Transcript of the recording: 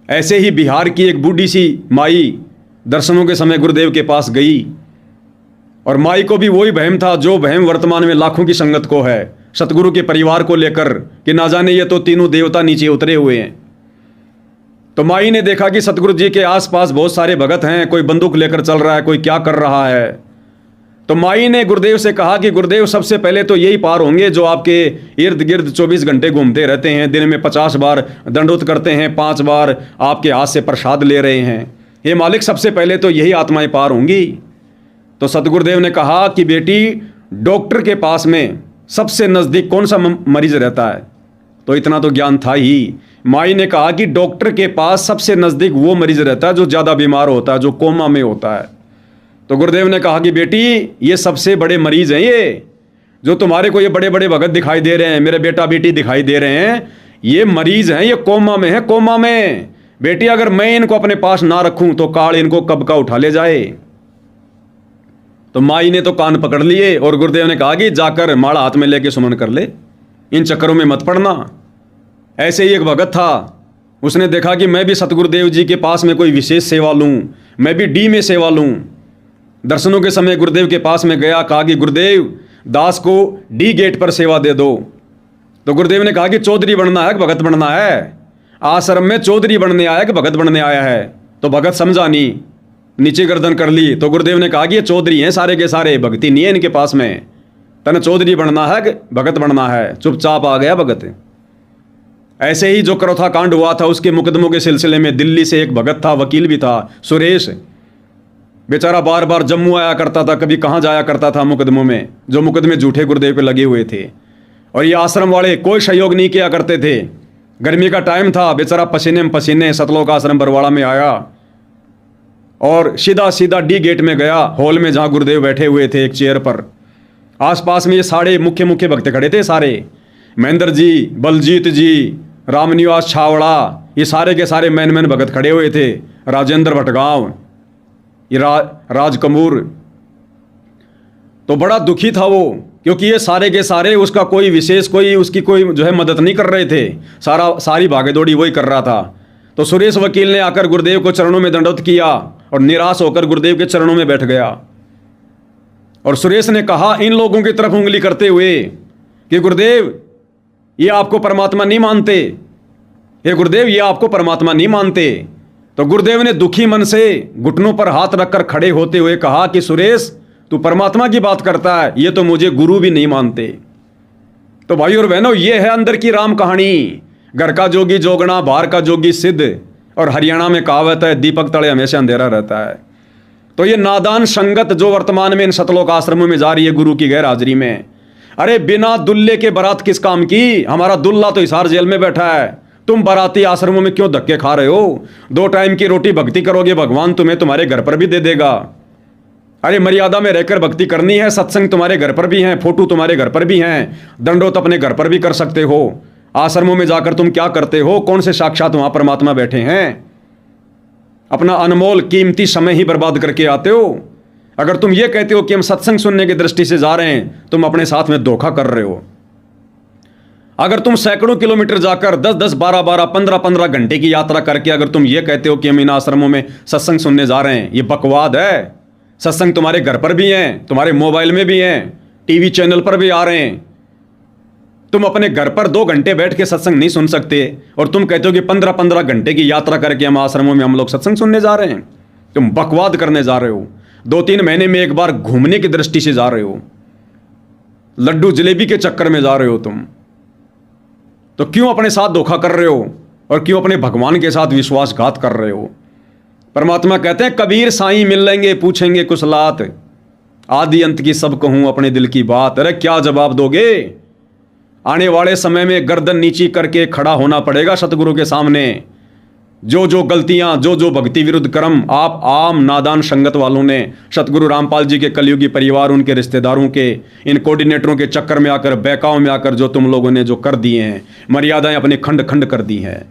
ऐसे ही बिहार की एक बूढ़ी सी माई दर्शनों के समय गुरुदेव के पास गई, और माई को भी वही वहम था जो वहम वर्तमान में लाखों की संगत को है, सतगुरु के परिवार को लेकर, कि ना जाने ये तो तीनों देवता नीचे उतरे हुए हैं। तो माई ने देखा कि सतगुरु जी के आसपास बहुत सारे भगत हैं, कोई बंदूक लेकर चल रहा है, कोई क्या कर रहा है। तो माई ने गुरुदेव से कहा कि गुरुदेव, सबसे पहले तो यही पार होंगे जो आपके इर्द गिर्द 24 घंटे घूमते रहते हैं, दिन में 50 बार दंडोत करते हैं, 5 बार आपके हाथ से प्रसाद ले रहे हैं। हे मालिक, सबसे पहले तो यही आत्माएं पार होंगी। तो सतगुरुदेव ने कहा कि बेटी, डॉक्टर के पास में सबसे नज़दीक कौन सा मरीज रहता है? तो इतना तो ज्ञान था ही। माई ने कहा कि डॉक्टर के पास सबसे नज़दीक वो मरीज रहता है जो ज़्यादा बीमार होता है, जो कोमा में होता है। तो गुरुदेव ने कहा कि बेटी, ये सबसे बड़े मरीज हैं, ये जो तुम्हारे को ये बड़े बड़े भगत दिखाई दे रहे हैं, मेरे बेटा बेटी दिखाई दे रहे हैं, ये मरीज हैं, ये कोमा में है, कोमा में। बेटी, अगर मैं इनको अपने पास ना रखूं तो काल इनको कब का उठा ले जाए। तो माई ने तो कान पकड़ लिए, और गुरुदेव ने कहा कि जाकर माला हाथ में लेके सुमन कर ले, इन चक्करों में मत पड़ना। ऐसे ही एक भगत था, उसने देखा कि मैं भी सतगुरुदेव जी के पास में कोई विशेष सेवा लूं, मैं भी डी में सेवा लूं। दर्शनों के समय गुरुदेव के पास में गया, कहा कि गुरुदेव, दास को डी गेट पर सेवा दे दो। तो गुरुदेव ने कहा कि चौधरी बनना है, भगत बनना है? आश्रम में चौधरी बनने आया कि भगत बनने आया है? तो भगत समझा नहीं, नीचे गर्दन कर ली। तो गुरुदेव ने कहा कि ये चौधरी हैं सारे के सारे, भक्ति नहीं है इनके पास में, तने चौधरी बनना है कि भगत बनना है? चुपचाप आ गया भगत। ऐसे ही जो करौथा कांड हुआ था, उसके मुकदमों के सिलसिले में दिल्ली से एक भगत था, वकील भी था, सुरेश। बेचारा बार बार जम्मू आया करता था, कभी कहाँ जाया करता था मुकदमों में, जो मुकदमे झूठे गुरुदेव पे लगे हुए थे। और ये आश्रम वाले कोई सहयोग नहीं किया करते थे। गर्मी का टाइम था, बेचारा पसीने में पसीने सतलोक आश्रम बरवाड़ा में आया और सीधा सीधा डी गेट में गया, हॉल में जहाँ गुरुदेव बैठे हुए थे एक चेयर पर। आसपास में ये सारे मुख्य मुख्य भक्त खड़े थे, सारे महेंद्र जी, बलजीत जी, रामनिवास छावड़ा, ये सारे के सारे मैन मैन भगत खड़े हुए थे। राजेंद्र भटगांव, ये राज कपूर। तो बड़ा दुखी था वो, क्योंकि ये सारे के सारे उसका कोई विशेष कोई उसकी कोई जो है मदद नहीं कर रहे थे, सारी भागेदौड़ी वही कर रहा था। तो सुरेश वकील ने आकर गुरुदेव को चरणों में दंडवत किया और निराश होकर गुरुदेव के चरणों में बैठ गया। और सुरेश ने कहा इन लोगों की तरफ उंगली करते हुए कि गुरुदेव, ये आपको परमात्मा नहीं मानते, ये गुरुदेव, ये आपको परमात्मा नहीं मानते। तो गुरुदेव ने दुखी मन से घुटनों पर हाथ रखकर खड़े होते हुए कहा कि सुरेश, तू परमात्मा की बात करता है, ये तो मुझे गुरु भी नहीं मानते। तो भाई और बहनों, ये है अंदर की राम कहानी। घर का जोगी जोगना, बाहर का जोगी सिद्ध। और हरियाणा में कहावत है, दीपक तले हमेशा अंधेरा रहता है। तो ये नादान संगत जो वर्तमान में इन सतलोक आश्रमों में जा रही है गुरु की गैर हाजिरी में, अरे बिना दुल्ले के बारात किस काम की? हमारा दुल्ला तो हिसार जेल में बैठा है, तुम बाराती आश्रमों में क्यों धक्के खा रहे हो? 2 टाइम की रोटी भक्ति करोगे, भगवान तुम्हें तुम्हारे घर पर भी दे देगा। अरे मर्यादा में रहकर भक्ति करनी है, सत्संग तुम्हारे घर पर भी हैं, फोटो तुम्हारे घर पर भी हैं, दंडोत अपने घर पर भी कर सकते हो। आश्रमों में जाकर तुम क्या करते हो? कौन से साक्षात वहां परमात्मा बैठे हैं? अपना अनमोल कीमती समय ही बर्बाद करके आते हो। अगर तुम ये कहते हो कि हम सत्संग सुनने की दृष्टि से जा रहे हैं, तुम अपने साथ में धोखा कर रहे हो। अगर तुम सैकड़ों किलोमीटर जाकर 10-10, 12-12, 15-15 घंटे की यात्रा करके अगर तुम ये कहते हो कि हम इन आश्रमों में सत्संग सुनने जा रहे हैं, ये बकवाद है। सत्संग तुम्हारे घर पर भी हैं, तुम्हारे मोबाइल में भी हैं, टीवी चैनल पर भी आ रहे हैं। तुम अपने घर पर 2 घंटे बैठ के सत्संग नहीं सुन सकते और तुम कहते हो कि 15-15 घंटे की यात्रा करके हम आश्रमों में हम लोग सत्संग सुनने जा रहे हैं। तुम बकवाद करने जा रहे हो। 2-3 महीने में एक बार घूमने की दृष्टि से जा रहे हो, लड्डू जलेबी के चक्कर में जा रहे हो तुम। तो क्यों अपने साथ धोखा कर रहे हो और क्यों अपने भगवान के साथ विश्वासघात कर रहे हो? परमात्मा कहते हैं, कबीर साईं मिल लेंगे पूछेंगे कुशलात, आदि अंत की सब कहूं अपने दिल की बात। अरे क्या जवाब दोगे? आने वाले समय में गर्दन नीची करके खड़ा होना पड़ेगा सतगुरु के सामने। जो जो गलतियां, जो जो भक्ति विरुद्ध कर्म आप आम नादान संगत वालों ने सतगुरु रामपाल जी के कलयुगी परिवार, उनके रिश्तेदारों के, इन कोऑर्डिनेटरों के चक्कर में आकर, बहकाव में आकर जो तुम लोगों ने जो कर दिए हैं, मर्यादाएं अपने खंड खंड कर दी हैं।